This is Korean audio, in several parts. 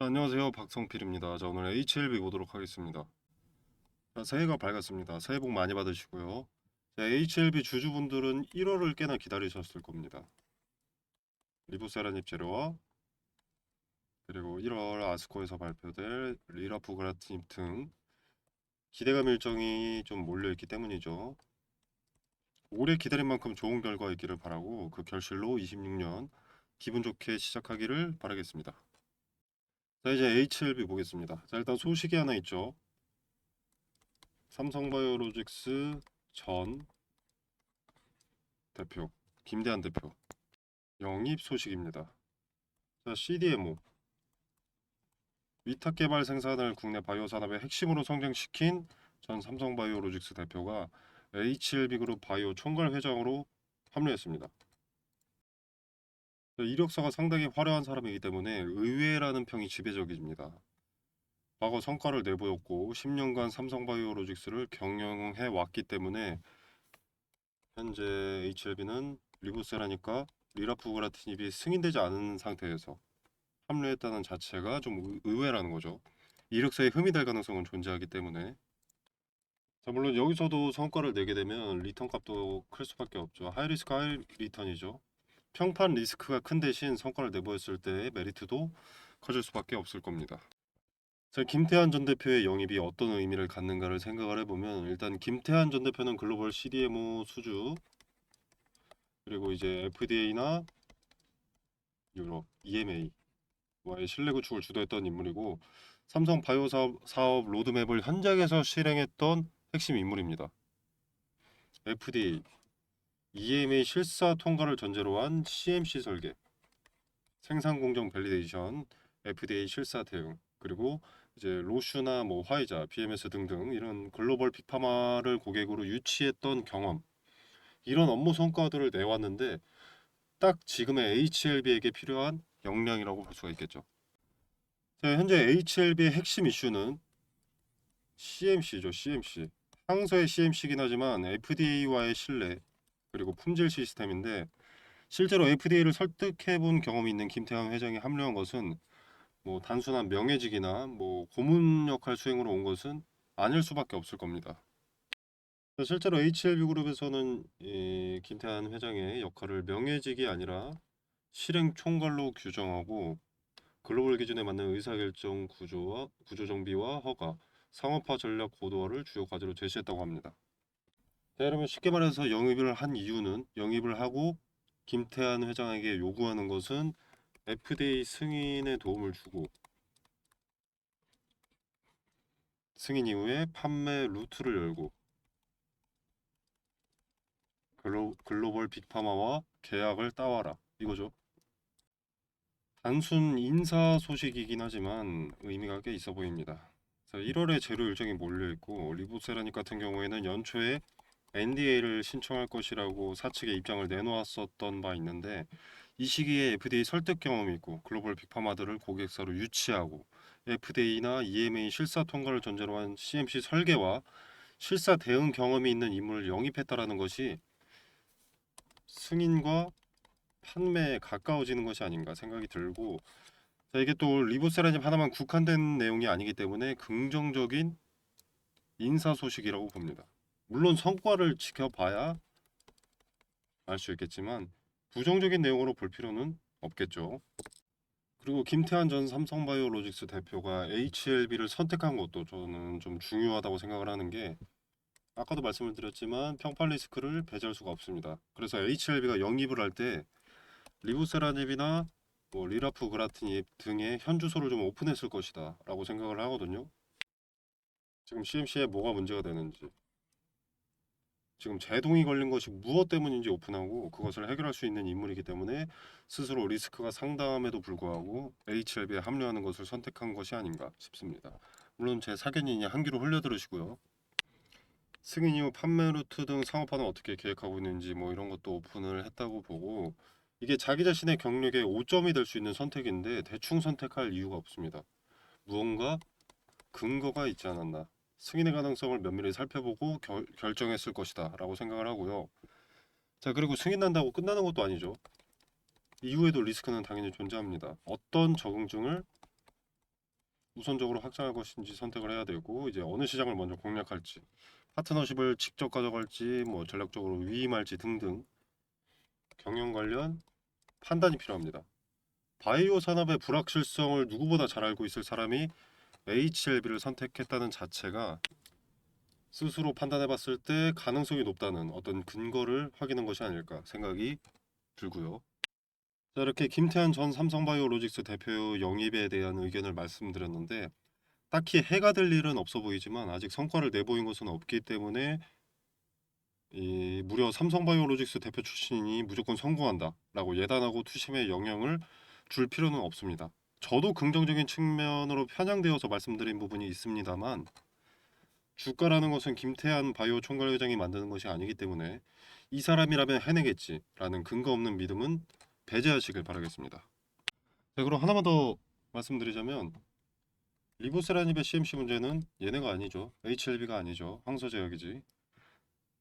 안녕하세요, 박성필입니다. 자, 오늘 HLB 보도록 하겠습니다. 자, 새해가 밝았습니다. 새해 복 많이 받으시고요. 자, HLB 주주분들은 1월을 꽤나 기다리셨을 겁니다. 리보세라닙 재료와 그리고 1월 아스코에서 발표될 리라프그라틴 등 기대감 일정이 좀 몰려있기 때문이죠. 오래 기다린 만큼 좋은 결과 있기를 바라고 그 결실로 26년 기분 좋게 시작하기를 바라겠습니다. 자, 이제 HLB 보겠습니다. 자, 일단 소식이 하나 있죠. 삼성바이오로직스 전 대표 김대한 대표 영입 소식입니다. 자, CDMO 위탁 개발 생산을 국내 바이오 산업의 핵심으로 성장시킨 전 삼성바이오로직스 대표가 HLB 그룹 바이오 총괄 회장으로 합류했습니다. 이력서가 상당히 화려한 사람이기 때문에 의외라는 평이 지배적입니다. 과거 성과를 내보였고 10년간 삼성바이오로직스를 경영해 왔기 때문에 현재 HLB는 리보세라니까 리라프그라틴입이 승인되지 않은 상태에서 합류했다는 자체가 좀 의외라는 거죠. 이력서에 흠이 될 가능성은 존재하기 때문에. 자, 물론 여기서도 성과를 내게 되면 리턴 값도 클 수밖에 없죠. 하이리스크 하이 리턴이죠. 평판 리스크가 큰 대신 성과를 내보였을 때의 메리트도 커질 수밖에 없을 겁니다. 자, 김태한 전 대표의 영입이 어떤 의미를 갖는가를 생각을 해보면 일단 김태한 전 대표는 글로벌 CDMO 수주 그리고 이제 FDA나 유럽, EMA와의 신뢰 구축을 주도했던 인물이고 삼성 바이오 사업 로드맵을 현장에서 실행했던 핵심 인물입니다. FDA, EMA 실사 통과를 전제로 한 CMC 설계, 생산 공정 밸리데이션, FDA 실사 대응, 그리고 이제 로슈나 뭐 화이자, BMS 등등 이런 글로벌 빅파마를 고객으로 유치했던 경험, 이런 업무 성과들을 내왔는데 딱 지금의 HLB에게 필요한 역량이라고 볼 수가 있겠죠. 자, 현재 HLB의 핵심 이슈는 CMC죠, CMC. 항서의 CMC이긴 하지만 FDA와의 신뢰 그리고 품질 시스템인데 실제로 FDA를 설득해 본 경험이 있는 김태환 회장이 합류한 것은 뭐 단순한 명예직이나 뭐 고문 역할 수행으로 온 것은 아닐 수밖에 없을 겁니다. 실제로 HLB 그룹에서는 이 김태환 회장의 역할을 명예직이 아니라 실행 총괄로 규정하고 글로벌 기준에 맞는 의사결정 구조와 구조 정비와 허가, 상업화 전략 고도화를 주요 과제로 제시했다고 합니다. 자, 여러분 쉽게 말해서 영입을 한 이유는 영입을 하고 김태한 회장에게 요구하는 것은 FDA 승인에 도움을 주고 승인 이후에 판매 루트를 열고 글로벌 빅파마와 계약을 따와라 이거죠. 단순 인사 소식이긴 하지만 의미가 꽤 있어 보입니다. 1월에 재료 일정이 몰려 있고 리보세라닉 같은 경우에는 연초에 NDA를 신청할 것이라고 사측의 입장을 내놓았었던 바 있는데 이 시기에 FDA 설득 경험이 있고 글로벌 빅파마들을 고객사로 유치하고 FDA나 EMA 실사 통과를 전제로 한 CMC 설계와 실사 대응 경험이 있는 인물을 영입했다라는 것이 승인과 판매에 가까워지는 것이 아닌가 생각이 들고 자, 이게 또 리보세라님 하나만 국한된 내용이 아니기 때문에 긍정적인 인사 소식이라고 봅니다. 물론 성과를 지켜봐야 알 수 있겠지만 부정적인 내용으로 볼 필요는 없겠죠. 그리고 김태환 전 삼성바이오로직스 대표가 HLB를 선택한 것도 저는 좀 중요하다고 생각을 하는 게 아까도 말씀을 드렸지만 평판 리스크를 배제할 수가 없습니다. 그래서 HLB가 영입을 할 때 리부세라닙이나 뭐 리라프그라틴 등의 현주소를 좀 오픈했을 것이다 라고 생각을 하거든요. 지금 CMC에 뭐가 문제가 되는지 지금 제동이 걸린 것이 무엇 때문인지 오픈하고 그것을 해결할 수 있는 인물이기 때문에 스스로 리스크가 상당함에도 불구하고 HLB에 합류하는 것을 선택한 것이 아닌가 싶습니다. 물론 제 사견이니 한 귀로 흘려 들으시고요. 승인 이후 판매 루트 등 상업화는 어떻게 계획하고 있는지 뭐 이런 것도 오픈을 했다고 보고 이게 자기 자신의 경력의 오점이 될 수 있는 선택인데 대충 선택할 이유가 없습니다. 무언가 근거가 있지 않았나. 승인의 가능성을 면밀히 살펴보고 결정했을 것이다 라고 생각을 하고요. 자, 그리고 승인 난다고 끝나는 것도 아니죠. 이후에도 리스크는 당연히 존재합니다. 어떤 적응증을 우선적으로 확장할 것인지 선택을 해야 되고, 이제 어느 시장을 먼저 공략할지, 파트너십을 직접 가져갈지, 뭐 전략적으로 위임할지 등등 경영 관련 판단이 필요합니다. 바이오 산업의 불확실성을 누구보다 잘 알고 있을 사람이 HLB를 선택했다는 자체가 스스로 판단해봤을 때 가능성이 높다는 어떤 근거를 확인한 것이 아닐까 생각이 들고요. 자, 이렇게 김태한 전 삼성바이오로직스 대표 영입에 대한 의견을 말씀드렸는데, 딱히 해가 될 일은 없어 보이지만 아직 성과를 내보인 것은 없기 때문에 무려 삼성바이오로직스 대표 출신이 무조건 성공한다라고 예단하고 투심에 영향을 줄 필요는 없습니다. 저도 긍정적인 측면으로 편향되어서 말씀드린 부분이 있습니다만, 주가라는 것은 김태한 바이오 총괄회장이 만드는 것이 아니기 때문에 이 사람이라면 해내겠지라는 근거 없는 믿음은 배제하시길 바라겠습니다. 자, 그럼 하나만 더 말씀드리자면, 리보세라닙의 CMC 문제는 얘네가 아니죠. HLB가 아니죠. 황소제약이지.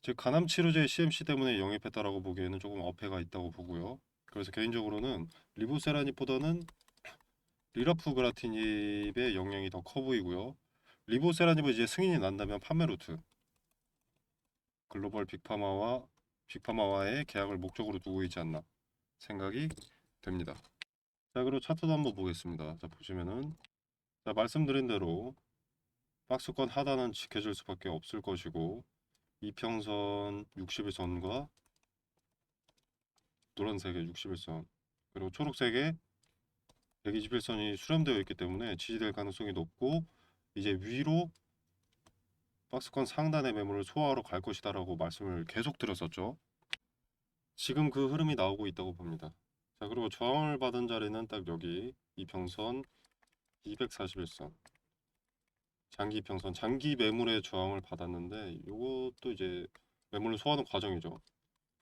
즉 간암 치료제 CMC 때문에 영입했다라고 보기에는 조금 어폐가 있다고 보고요. 그래서 개인적으로는 리보세라닙보다는 리라프그라티닙의 영향이 더 커 보이고요. 리보세라닙은 이제 승인이 난다면 판매 루트, 글로벌 빅파마와의 계약을 목적으로 두고 있지 않나 생각이 됩니다. 자, 그리고 차트도 한번 보겠습니다. 자, 보시면은, 자, 말씀드린 대로 박스권 하단은 지켜질 수밖에 없을 것이고, 이평선 60일선과 노란색의 60일선, 그리고 초록색의 121선이 수렴되어 있기 때문에 지지될 가능성이 높고, 이제 위로 박스권 상단의 매물을 소화하러 갈 것이다 라고 말씀을 계속 드렸었죠. 지금 그 흐름이 나오고 있다고 봅니다. 자, 그리고 저항을 받은 자리는 딱 여기 이평선 241선, 장기 평선, 장기 매물의 저항을 받았는데, 이것도 이제 매물을 소화하는 과정이죠.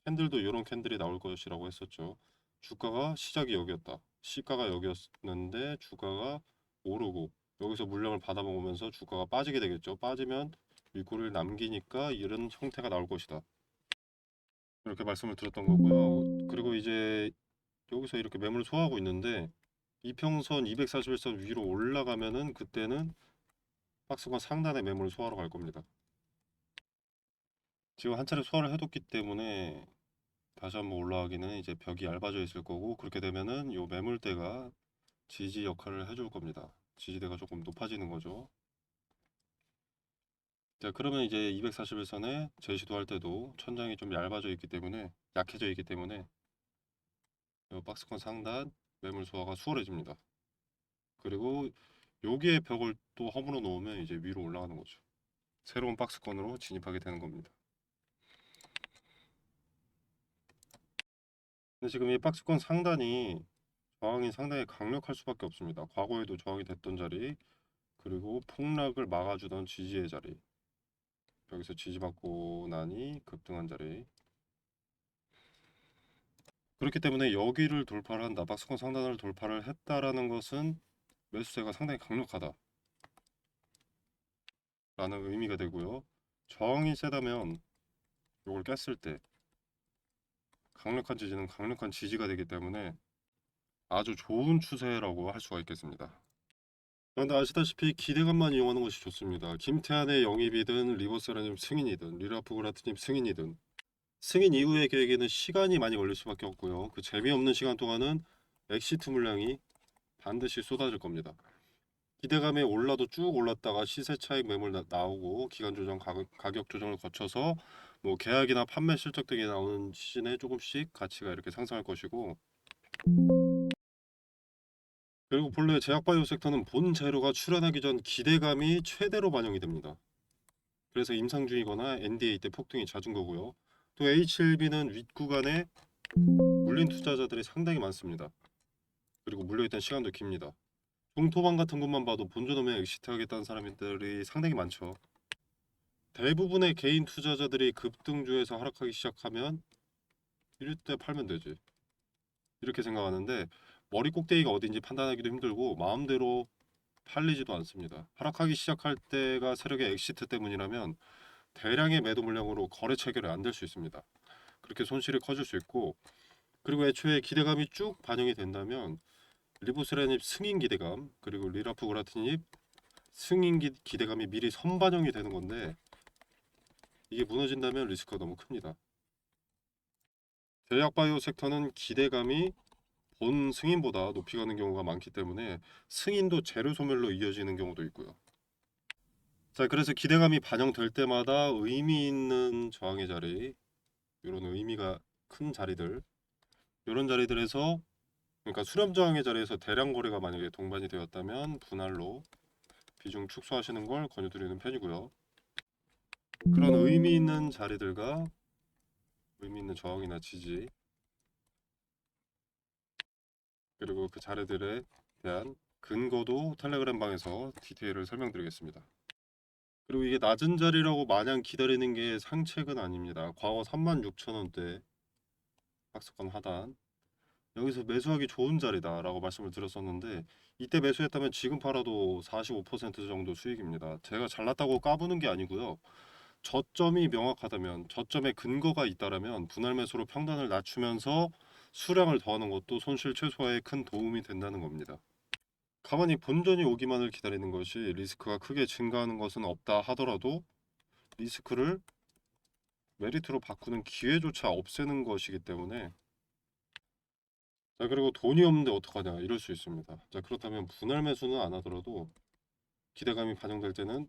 캔들도 이런 캔들이 나올 것이라고 했었죠. 주가가 시작이 여기였다, 시가가 여기였는데 주가가 오르고 여기서 물량을 받아먹으면서 주가가 빠지게 되겠죠. 빠지면 윗골을 남기니까 이런 형태가 나올 것이다, 이렇게 말씀을 드렸던 거고요. 그리고 이제 여기서 이렇게 매물을 소화하고 있는데, 이평선 241선 위로 올라가면은 그때는 박스권 상단에 매물을 소화하러 갈 겁니다. 지금 한 차례 소화를 해뒀기 때문에 다시 한번 올라가기는 이제 벽이 얇아져 있을 거고, 그렇게 되면은 요 매물대가 지지 역할을 해줄 겁니다. 지지대가 조금 높아지는 거죠. 자, 그러면 이제 241선에 제시도 할 때도 천장이 좀 얇아져 있기 때문에, 약해져 있기 때문에 요 박스권 상단 매물 소화가 수월해집니다. 그리고 여기에 벽을 또 허물어 놓으면 이제 위로 올라가는 거죠. 새로운 박스권으로 진입하게 되는 겁니다. 근데 지금 이 박스권 상단이 저항이 상당히 강력할 수밖에 없습니다. 과거에도 저항이 됐던 자리, 그리고 폭락을 막아주던 지지의 자리, 여기서 지지받고 나니 급등한 자리. 그렇기 때문에 여기를 돌파를 한다, 박스권 상단을 돌파를 했다라는 것은 매수세가 상당히 강력하다 라는 의미가 되고요. 저항이 세다면 이걸 깼을 때 강력한 지지는 강력한 지지가 되기 때문에 아주 좋은 추세라고 할 수가 있겠습니다. 그런데 아시다시피 기대감만 이용하는 것이 좋습니다. 김태한의 영입이든 리버세라님 승인이든 리라프그라트님 승인이든, 승인 이후의 계획에는 시간이 많이 걸릴 수밖에 없고요. 그 재미없는 시간 동안은 엑시트 물량이 반드시 쏟아질 겁니다. 기대감에 올라도 쭉 올랐다가 시세 차익 매물 나오고 기간 조정, 가격 조정을 거쳐서 뭐 계약이나 판매 실적 등이 나오는 시즌에 조금씩 가치가 이렇게 상승할 것이고, 그리고 본래 제약바이오 섹터는 본 재료가 출현하기 전 기대감이 최대로 반영이 됩니다. 그래서 임상 중이거나 NDA 때 폭등이 잦은 거고요. 또 HLB는 윗구간에 물린 투자자들이 상당히 많습니다. 그리고 물려있던 시간도 깁니다. 중토방 같은 것만 봐도 본전오면 엑시트 하겠다는 사람들이 상당히 많죠. 대부분의 개인 투자자들이 급등주에서 하락하기 시작하면 이럴 때 팔면 되지, 이렇게 생각하는데, 머리 꼭대기가 어딘지 판단하기도 힘들고 마음대로 팔리지도 않습니다. 하락하기 시작할 때가 세력의 엑시트 때문이라면 대량의 매도 물량으로 거래 체결이 안 될 수 있습니다. 그렇게 손실이 커질 수 있고, 그리고 애초에 기대감이 쭉 반영이 된다면 리보세라닙 승인 기대감, 그리고 리라프그라티닙 승인 기대감이 미리 선반영이 되는 건데 이게 무너진다면 리스크가 너무 큽니다. 제약 바이오 섹터는 기대감이 본 승인보다 높이 가는 경우가 많기 때문에 승인도 재료 소멸로 이어지는 경우도 있고요. 자, 그래서 기대감이 반영될 때마다 의미 있는 저항의 자리, 이런 의미가 큰 자리들, 이런 자리들에서 그러니까 수렴 저항의 자리에서 대량 거래가 만약에 동반이 되었다면 분할로 비중 축소하시는 걸 권유드리는 편이고요. 그런 의미 있는 자리들과 의미 있는 저항이나 지지, 그리고 그 자리들에 대한 근거도 텔레그램 방에서 디테일을 설명드리겠습니다. 그리고 이게 낮은 자리라고 마냥 기다리는 게 상책은 아닙니다. 과거 36,000원대 박스권 하단 여기서 매수하기 좋은 자리다라고 말씀을 드렸었는데 이때 매수했다면 지금 팔아도 45% 정도 수익입니다. 제가 잘났다고 까부는 게 아니고요. 저점이 명확하다면 저점에 근거가 있다라면 분할 매수로 평단을 낮추면서 수량을 더하는 것도 손실 최소화에 큰 도움이 된다는 겁니다. 가만히 본전이 오기만을 기다리는 것이 리스크가 크게 증가하는 것은 없다 하더라도 리스크를 메리트로 바꾸는 기회조차 없애는 것이기 때문에 자, 그리고 돈이 없는데 어떡하냐 이럴 수 있습니다. 자, 그렇다면 분할 매수는 안 하더라도 기대감이 반영될 때는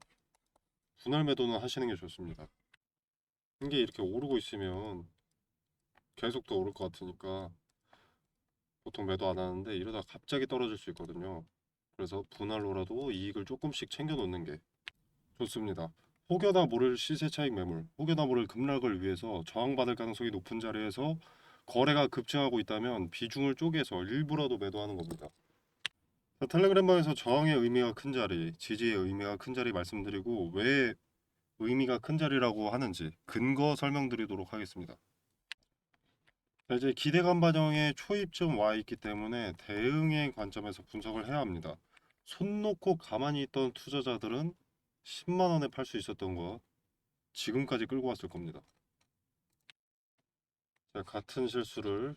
분할 매도는 하시는 게 좋습니다. 이게 이렇게 오르고 있으면 계속 더 오를 것 같으니까 보통 매도 안 하는데 이러다 갑자기 떨어질 수 있거든요. 그래서 분할로라도 이익을 조금씩 챙겨 놓는 게 좋습니다. 혹여나 모를 시세 차익 매물, 혹여나 모를 급락을 위해서 저항받을 가능성이 높은 자리에서 거래가 급증하고 있다면 비중을 쪼개서 일부라도 매도하는 겁니다. 텔레그램방에서 저항의 의미가 큰 자리, 지지의 의미가 큰 자리 말씀드리고 왜 의미가 큰 자리라고 하는지 근거 설명드리도록 하겠습니다. 자, 이제 기대감 반영에 초입점 와 있기 때문에 대응의 관점에서 분석을 해야 합니다. 손 놓고 가만히 있던 투자자들은 10만 원에 팔 수 있었던 거 지금까지 끌고 왔을 겁니다. 자, 같은 실수를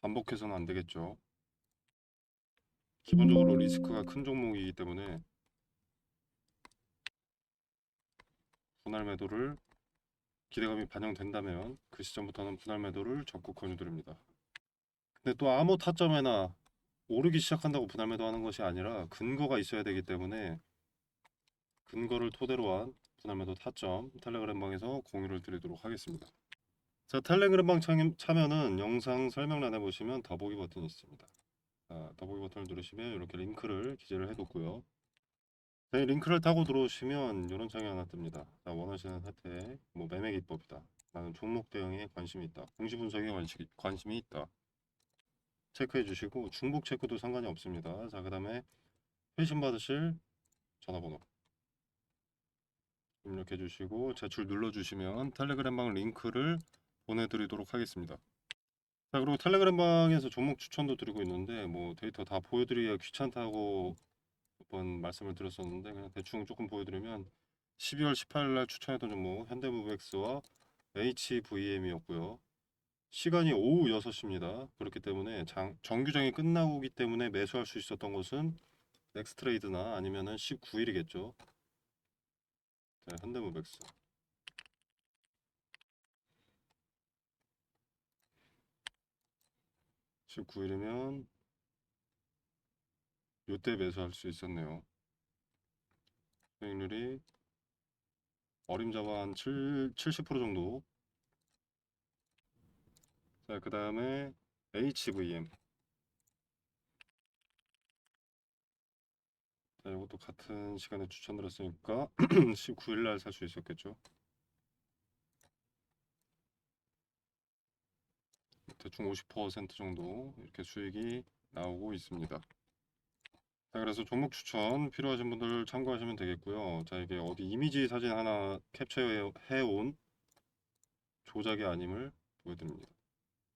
반복해서는 안 되겠죠. 기본적으로 리스크가 큰 종목이기 때문에 분할 매도를 기대감이 반영된다면 그 시점부터는 분할 매도를 적극 권유드립니다. 근데 또 아무 타점에나 오르기 시작한다고 분할 매도하는 것이 아니라 근거가 있어야 되기 때문에 근거를 토대로 한 분할 매도 타점 텔레그램 방에서 공유를 드리도록 하겠습니다. 자, 텔레그램 방 참여는 영상 설명란에 보시면 더보기 버튼이 있습니다. 자, 더보기 버튼을 누르시면 이렇게 링크를 기재를 해뒀고요. 자, 이 링크를 타고 들어오시면 이런 창이 하나 뜹니다. 자, 원하시는 혜택, 뭐 매매 기법이다. 나는 종목 대응에 관심이 있다. 공시 분석에 관심이 있다. 체크해 주시고 중복 체크도 상관이 없습니다. 자, 그 다음에 회신 받으실 전화번호 입력해 주시고 제출 눌러 주시면 텔레그램 방 링크를 보내드리도록 하겠습니다. 자, 그리고 텔레그램 방에서 종목 추천도 드리고 있는데 뭐 데이터 다 보여드리기가 귀찮다고 몇 번 말씀을 드렸었는데 그냥 대충 조금 보여드리면 12월 18일 날 추천했던 종목 현대무브엑스와 HVM이었고요. 시간이 오후 6시입니다. 그렇기 때문에 정규장이 끝나고기 때문에 매수할 수 있었던 것은 넥스트레이드나 아니면은 19일이겠죠. 자, 현대무백스 19일이면 요때 매수할 수 있었네요. 수익률이 어림잡아 한 70% 정도. 자, 그 다음에 HVM. 자, 이것도 같은 시간에 추천드렸으니까 19일 날 살 수 있었겠죠. 대충 50% 정도 이렇게 수익이 나오고 있습니다. 자, 그래서 종목 추천 필요하신 분들 참고하시면 되겠고요. 자, 이게 어디 이미지 사진 하나 캡처해 온 조작이 아님을 보여드립니다.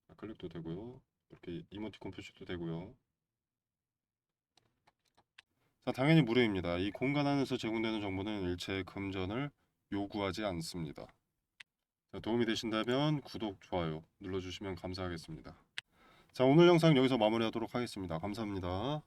자, 클릭도 되고요. 이렇게 이모티콘 표시도 되고요. 자, 당연히 무료입니다. 이 공간 안에서 제공되는 정보는 일체 금전을 요구하지 않습니다. 자, 도움이 되신다면 구독, 좋아요 눌러주시면 감사하겠습니다. 자, 오늘 영상 여기서 마무리하도록 하겠습니다. 감사합니다.